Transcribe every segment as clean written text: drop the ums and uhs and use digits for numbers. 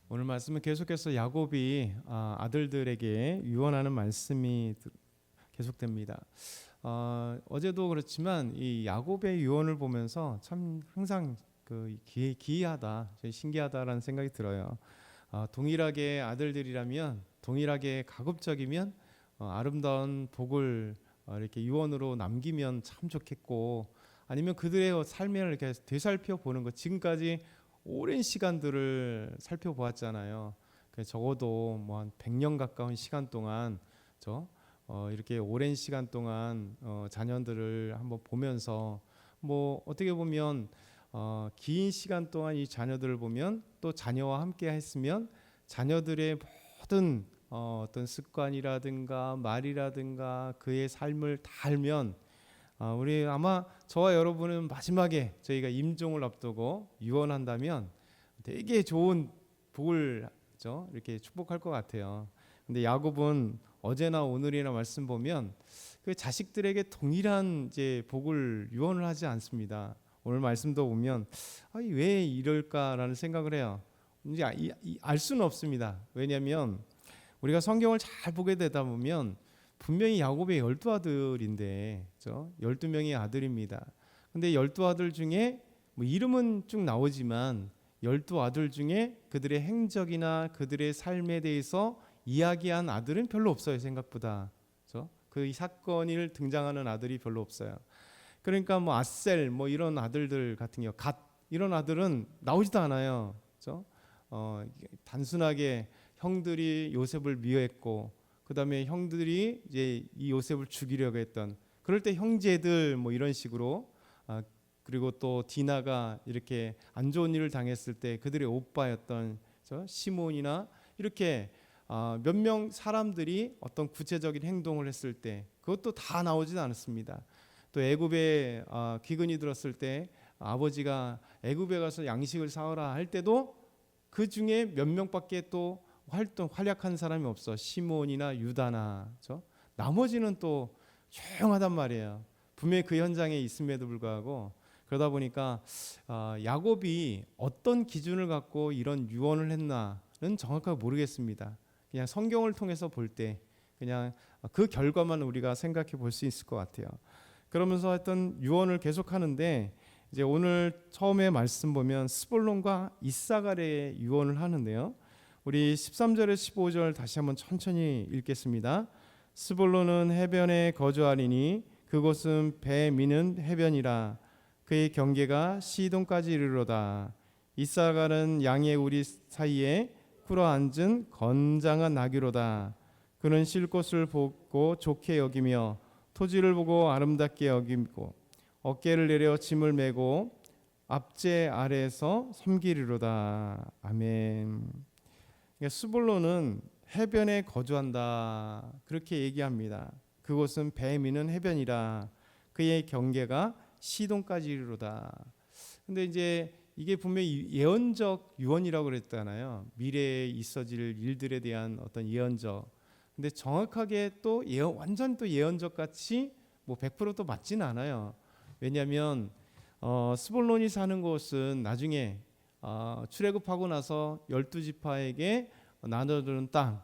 오늘 말씀은 계속해서 야곱이 아들들에게 유언하는 말씀이 계속됩니다. 어제도 그렇지만 이 야곱의 유언을 보면서 참 항상 기이하다, 신기하다라는 생각이 들어요. 동일하게 아들들이라면, 동일하게 가급적이면 아름다운 복을 이렇게 유언으로 남기면 참 좋겠고, 아니면 그들의 삶을 이렇게 되살펴 보는 것, 지금까지 오랜 시간들을 살펴보았잖아요. 적어도 뭐 한 100년 가까운 시간 동안 이렇게 오랜 시간 동안 자녀들을 한번 보면서, 뭐 어떻게 보면 긴 시간 동안 이 자녀들을 보면, 또 자녀와 함께 했으면 자녀들의 모든 어떤 습관이라든가 말이라든가 그의 삶을 다 알면, 우리 아마 저와 여러분은 마지막에 저희가 임종을 앞두고 유언한다면 되게 좋은 복을 이렇게 축복할 것 같아요. 근데 야곱은 어제나 오늘이나 말씀 보면 그 자식들에게 동일한 이제 복을 유언을 하지 않습니다. 오늘 말씀도 보면 왜 이럴까라는 생각을 해요. 이제 알 수는 없습니다. 왜냐하면 우리가 성경을 잘 보게 되다 보면 분명히 야곱의 12아들인데 12명의 아들입니다. 근데 12아들 중에 뭐 이름은 쭉 나오지만 12아들 중에 그들의 행적이나 그들의 삶에 대해서 이야기한 아들은 별로 없어요. 생각보다. 그 사건이 등장하는 아들이 별로 없어요. 그러니까 뭐 아셀 뭐 이런 아들들 같은 경우, 갓 이런 아들은 나오지도 않아요. 단순하게 형들이 요셉을 미워했고, 그 다음에 형들이 이제 이 요셉을 죽이려고 했던, 그럴 때 형제들 뭐 이런 식으로, 그리고 또 디나가 이렇게 안 좋은 일을 당했을 때 그들의 오빠였던 시몬이나, 이렇게 몇 명 사람들이 어떤 구체적인 행동을 했을 때 그것도 다 나오지는 않았습니다. 또 애굽에 기근이 들었을 때 아버지가 애굽에 가서 양식을 사오라 할 때도 그 중에 몇 명밖에 또 활약한 사람이 없어. 시몬이나 유다나. 나머지는 또 조용하단 말이에요. 분명히 그 현장에 있음에도 불구하고. 그러다 보니까 야곱이 어떤 기준을 갖고 이런 유언을 했나는 정확하게 모르겠습니다. 그냥 성경을 통해서 볼 때 그냥 그 결과만 우리가 생각해 볼 수 있을 것 같아요. 그러면서 하여튼 유언을 계속하는데, 이제 오늘 처음에 말씀 보면 스불론과 이사갈의 유언을 하는데요. 우리 13절에 15절 다시 한번 천천히 읽겠습니다. 스불론은 해변에 거주하리니 그곳은 배 미는 해변이라. 그의 경계가 시돈까지 이르로다. 이사갈은 양의 우리 사이에 꿇어앉은 건장한 나귀로다. 그는 쉴 곳을 보고 좋게 여기며 토지를 보고 아름답게 여기고 어깨를 내려 짐을 메고 앞제 아래에서 섬기리로다. 아멘. 스불론은 해변에 거주한다, 그렇게 얘기합니다. 그곳은 배 미는 해변이라. 그의 경계가 시돈까지 이르로다. 근데 이제 이게 분명히 예언적 유언이라고 그랬잖아요. 미래에 있어질 일들에 대한 어떤 예언적. 근데 정확하게 또 완전 또 예언적 같이 뭐 100%또 맞지는 않아요. 왜냐하면 스불론이 사는 곳은 나중에 출애굽하고 나서 12지파에게 나눠주는 땅,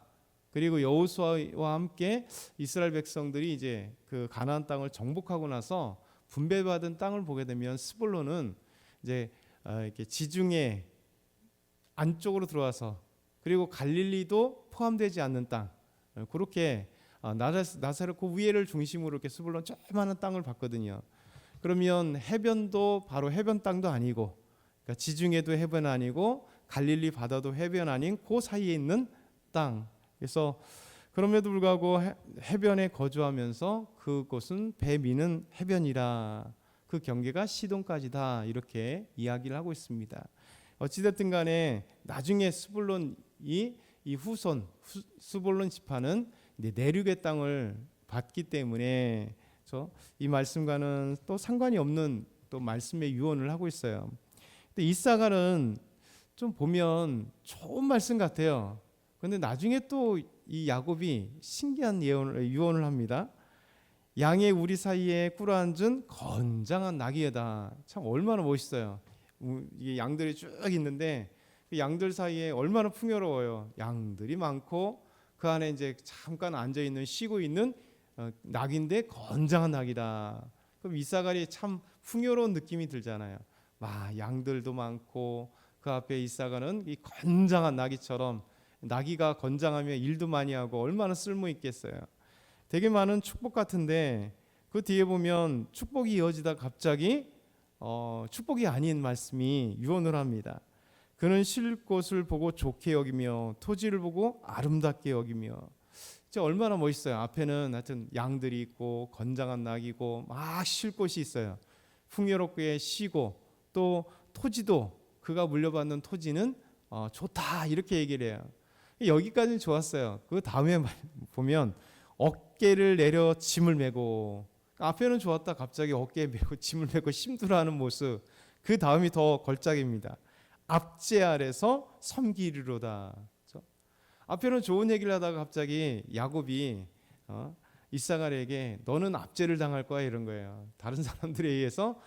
그리고 여호수아와 함께 이스라엘 백성들이 이제 그 가나안 땅을 정복하고 나서 분배받은 땅을 보게 되면 스불론은 이제 이렇게 지중해 안쪽으로 들어와서, 그리고 갈릴리도 포함되지 않는 땅, 그렇게 나사렛 그 위에를 중심으로 이렇게 스불론 조그마한 땅을 봤거든요. 그러면 해변도 바로 해변 땅도 아니고, 그러니까 지중해도 해변 아니고 갈릴리 바다도 해변 아닌 그 사이에 있는 땅. 그래서 그럼에도 불구하고 해변에 거주하면서 그곳은 배 미는 해변이라. 그 경계가 시돈까지다, 이렇게 이야기를 하고 있습니다. 어찌됐든 간에 나중에 스불론이 이 후손 스불론 지파는 내륙의 땅을 받기 때문에 이 말씀과는 또 상관이 없는 또 말씀의 유언을 하고 있어요. 근데 이사갈은 좀 보면 좋은 말씀 같아요. 그런데 나중에 또 이 야곱이 신기한 유언을 합니다. 양의 우리 사이에 꿇어앉은 건장한 나귀에다. 참 얼마나 멋있어요. 이게 양들이 쭉 있는데 그 양들 사이에 얼마나 풍요로워요. 양들이 많고 그 안에 이제 잠깐 앉아 있는 쉬고 있는 낙인데 건장한 낙이다. 그럼 이사갈이 참 풍요로운 느낌이 들잖아요. 양들도 많고 그 앞에 이사갈은 이 건장한 나귀처럼, 나귀가 건장하면 일도 많이 하고 얼마나 쓸모 있겠어요. 되게 많은 축복 같은데 그 뒤에 보면 축복이 이어지다 갑자기 축복이 아닌 말씀이 유언을 합니다. 그는 쉴 곳을 보고 좋게 여기며 토지를 보고 아름답게 여기며. 진짜 얼마나 멋있어요. 앞에는 하여튼 양들이 있고 건장한 낙이고 막 쉴 곳이 있어요. 풍요롭게 쉬고 또 토지도 그가 물려받는 토지는 좋다 이렇게 얘기를 해요. 여기까지는 좋았어요. 그 다음에 보면 어깨를 내려 짐을 메고, 앞에는 좋았다 갑자기 어깨에 메고 짐을 메고 힘들어하는 모습, 그 다음이 더 걸작입니다. 압제 아래서 섬기리로다. 그렇죠? 앞에는 좋은 얘기를 하다가 갑자기 야곱이 이사갈에게 너는 압제를 당할 거야 이런 거예요. 다른 사람들에 의해서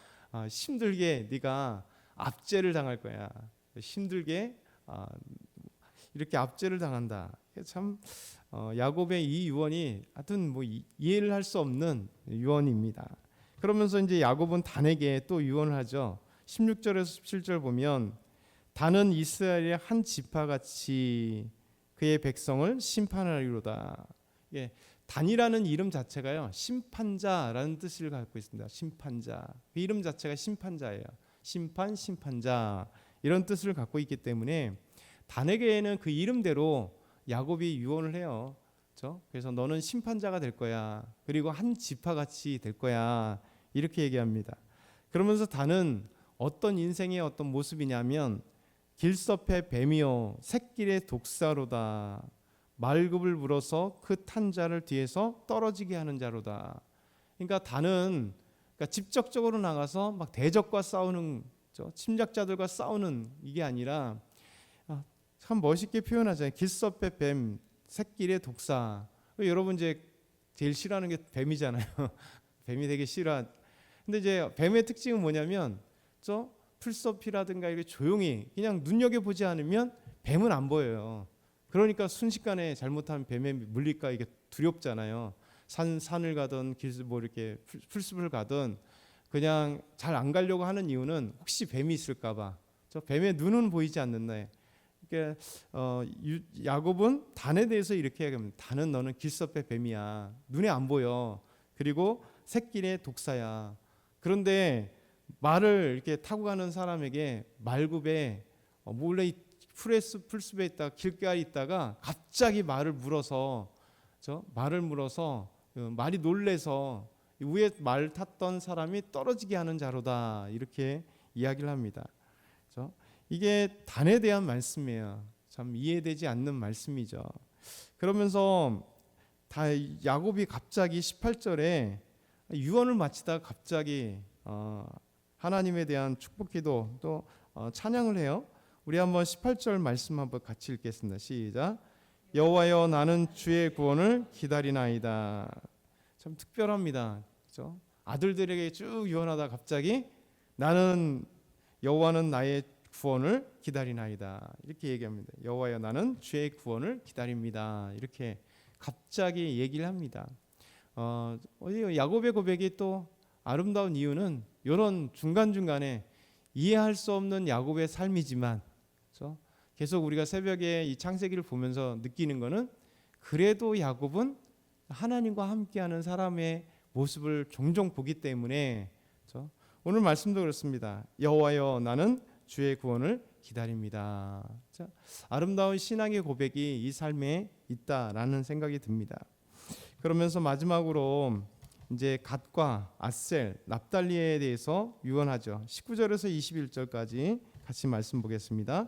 힘들게 네가 압제를 당할 거야. 힘들게 이렇게 압제를 당한다. 참 야곱의 이 유언이 하여튼 뭐 이해를 할 수 없는 유언입니다. 그러면서 이제 야곱은 단에게 또 유언을 하죠. 16절에서 17절 보면 단은 이스라엘의 한 지파같이 그의 백성을 심판하리로다. 예, 단이라는 이름 자체가요 심판자라는 뜻을 갖고 있습니다. 심판자, 그 이름 자체가 심판자예요. 심판자 이런 뜻을 갖고 있기 때문에 단에게는 그 이름대로 야곱이 유언을 해요. 그렇죠? 그래서 너는 심판자가 될 거야. 그리고 한 지파같이 될 거야. 이렇게 얘기합니다. 그러면서 단은 어떤 인생의 어떤 모습이냐면 길섭의 뱀이요 새끼의 독사로다. 말급을 물어서 그 탄 자를 뒤에서 떨어지게 하는 자로다. 그러니까 단은 직접적으로 나가서 막 대적과 싸우는, 침략자들과 싸우는 이게 아니라 참 멋있게 표현하잖아요. 길섭의 뱀, 새끼의 독사. 여러분 이제 제일 싫어하는 게 뱀이잖아요. 뱀이 되게 싫어. 근데 이제 뱀의 특징은 뭐냐면 풀숲이라든가 이렇게 조용히 그냥 눈여겨 보지 않으면 뱀은 안 보여요. 그러니까 순식간에 잘못하면 뱀에 물릴까 이게 두렵잖아요. 산을 가든 뭐 이렇게 풀숲을 가든 그냥 잘 안 가려고 하는 이유는 혹시 뱀이 있을까봐. 뱀의 눈은 보이지 않는다. 그러니까 야곱은 단에 대해서 이렇게 얘기합니다. 단은 너는 길섭의 뱀이야. 눈에 안 보여. 그리고 새끼의 독사야. 그런데 말을 이렇게 타고 가는 사람에게 말굽에 몰래 풀숲에 있다 길가에 있다가 갑자기 말을 물어서 말이 놀래서 위에 말 탔던 사람이 떨어지게 하는 자로다 이렇게 이야기를 합니다. 그렇죠? 이게 단에 대한 말씀이에요. 참 이해되지 않는 말씀이죠. 그러면서 야곱이 갑자기 18절에 유언을 마치다가 갑자기 하나님에 대한 축복기도 또 찬양을 해요. 우리 한번 18절 말씀 한번 같이 읽겠습니다. 시작. 여호와여 나는 주의 구원을 기다리나이다. 참 특별합니다. 그렇죠? 아들들에게 쭉 유언하다 갑자기 나는 여호와는 나의 구원을 기다리나이다. 이렇게 얘기합니다. 여호와여 나는 주의 구원을 기다립니다. 이렇게 갑자기 얘기를 합니다. 야곱의 고백이 또 아름다운 이유는 이런 중간중간에 이해할 수 없는 야곱의 삶이지만 그렇죠? 계속 우리가 새벽에 이 창세기를 보면서 느끼는 것은 그래도 야곱은 하나님과 함께하는 사람의 모습을 종종 보기 때문에 그렇죠? 오늘 말씀도 그렇습니다. 여호와여 나는 주의 구원을 기다립니다. 자, 아름다운 신앙의 고백이 이 삶에 있다라는 생각이 듭니다. 그러면서 마지막으로 이제 갓과 아셀, 납달리에 대해서 유언하죠. 19절에서 21절까지 같이 말씀 보겠습니다.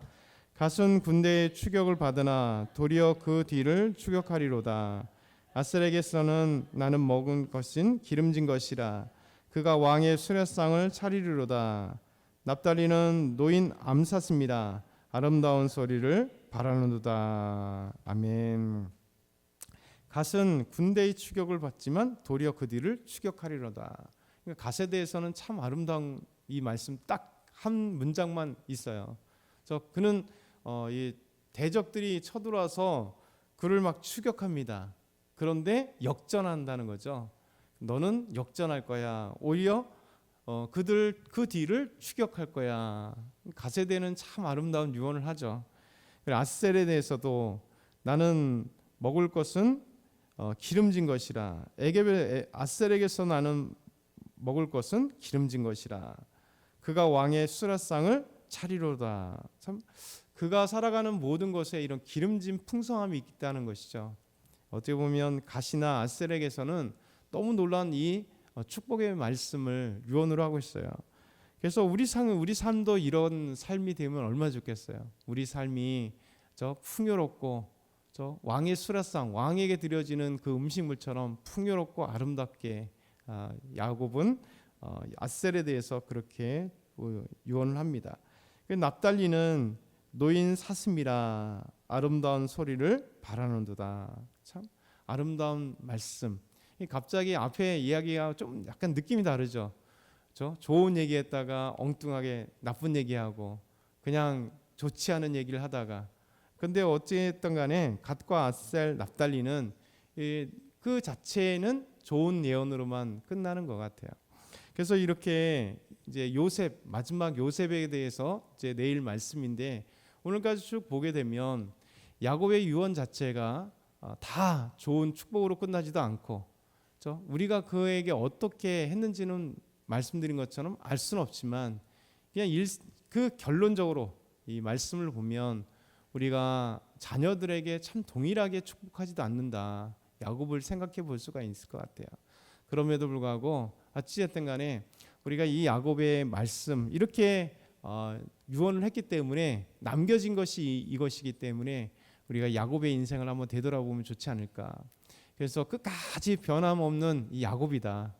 갓은 군대의 추격을 받으나 도리어 그 뒤를 추격하리로다. 아셀에게서는 나는 먹은 것인 기름진 것이라 그가 왕의 수레상을 차리리로다. 납달리는 노인 암사스입니다. 아름다운 소리를 바라는도다. 아멘. 갓은 군대의 추격을 받지만 도리어 그 뒤를 추격하리로다. 그러니까 갓에 대해서는 참 아름다운 이 말씀 딱 한 문장만 있어요. 그는 이 대적들이 쳐들어와서 그를 막 추격합니다. 그런데 역전한다는 거죠. 너는 역전할 거야. 오히려 그들 그 뒤를 추격할 거야. 가세대는 참 아름다운 유언을 하죠. 아셀에 대해서도 나는 먹을 것은 기름진 것이라. 아셀에게서 나는 먹을 것은 기름진 것이라. 그가 왕의 수라상을 차리로다. 참 그가 살아가는 모든 것에 이런 기름진 풍성함이 있다는 것이죠. 어떻게 보면 갓이나 아셀에게서는 너무 놀라운 이 축복의 말씀을 유언으로 하고 있어요. 그래서 우리 삶도 이런 삶이 되면 얼마나 좋겠어요. 우리 삶이 풍요롭고 왕의 수라상, 왕에게 드려지는 그 음식물처럼 풍요롭고 아름답게 야곱은 아셀에 대해서 그렇게 유언을 합니다. 납달리는 노인 사슴이라 아름다운 소리를 바라는도다. 참 아름다운 말씀. 갑자기 앞에 이야기가 좀 약간 느낌이 다르죠. 좋은 얘기했다가 엉뚱하게 나쁜 얘기하고 그냥 좋지 않은 얘기를 하다가, 근데 어찌됐든 간에 갓과 아셀, 납달리는 그 자체는 좋은 예언으로만 끝나는 것 같아요. 그래서 이렇게 이제 요셉, 마지막 요셉에 대해서 이제 내일 말씀인데, 오늘까지 쭉 보게 되면 야곱의 유언 자체가 다 좋은 축복으로 끝나지도 않고, 우리가 그에게 어떻게 했는지는 말씀드린 것처럼 알 수는 없지만 그냥 그 결론적으로 이 말씀을 보면 우리가 자녀들에게 참 동일하게 축복하지도 않는다, 야곱을 생각해 볼 수가 있을 것 같아요. 그럼에도 불구하고 어찌됐든 간에 우리가 이 야곱의 말씀 이렇게 유언을 했기 때문에 남겨진 것이 이것이기 때문에 우리가 야곱의 인생을 한번 되돌아보면 좋지 않을까. 그래서 끝까지 변함없는 이 야곱이다.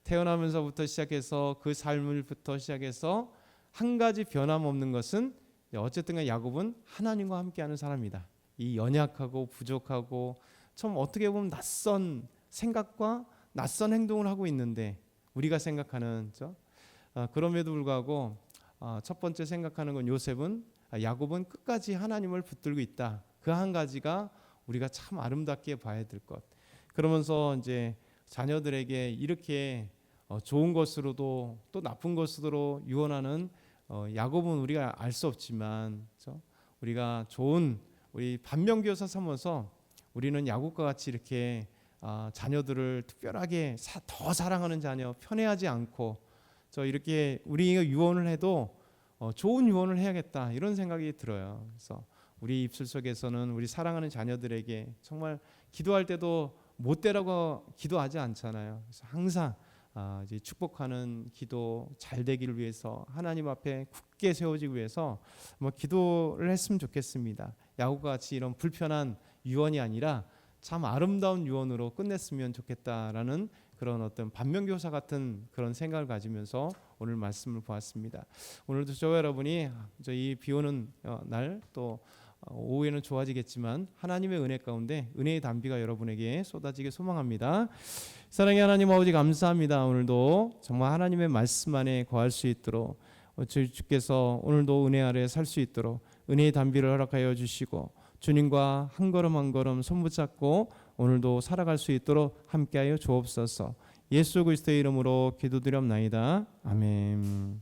태어나면서부터 시작해서 그 삶을부터 시작해서 한 가지 변함없는 것은 어쨌든 야곱은 하나님과 함께하는 사람이다. 이 연약하고 부족하고 참 어떻게 보면 낯선 생각과 낯선 행동을 하고 있는데 우리가 생각하는 그럼에도 불구하고 첫 번째 생각하는 건 야곱은 끝까지 하나님을 붙들고 있다. 그 한 가지가 우리가 참 아름답게 봐야 될 것. 그러면서 이제 자녀들에게 이렇게 좋은 것으로도 또 나쁜 것으로 유언하는 야곱은 우리가 알 수 없지만 우리가 좋은 우리 반면교사 삼아서 우리는 야곱과 같이 이렇게 자녀들을 특별하게 더 사랑하는 자녀, 편애하지 않고 이렇게 우리가 유언을 해도 좋은 유언을 해야겠다, 이런 생각이 들어요. 그래서 우리 입술 속에서는 우리 사랑하는 자녀들에게 정말 기도할 때도 못되라고 기도하지 않잖아요. 그래서 항상 이제 축복하는 기도 잘 되기를 위해서 하나님 앞에 굳게 세워지기 위해서 기도를 했으면 좋겠습니다. 야곱과 같이 이런 불편한 유언이 아니라 참 아름다운 유언으로 끝냈으면 좋겠다라는 그런 어떤 반면교사 같은 그런 생각을 가지면서 오늘 말씀을 보았습니다. 오늘도 저와 여러분이 이 비오는 날 또 오후에는 좋아지겠지만 하나님의 은혜 가운데 은혜의 단비가 여러분에게 쏟아지게 소망합니다. 사랑의 하나님 아버지, 감사합니다. 오늘도 정말 하나님의 말씀 안에 거할 수 있도록 주께서 오늘도 은혜 아래 살 수 있도록 은혜의 단비를 허락하여 주시고 주님과 한 걸음 한 걸음 손붙잡고 오늘도 살아갈 수 있도록 함께하여 주옵소서. 예수 그리스도의 이름으로 기도드렸나이다. 아멘.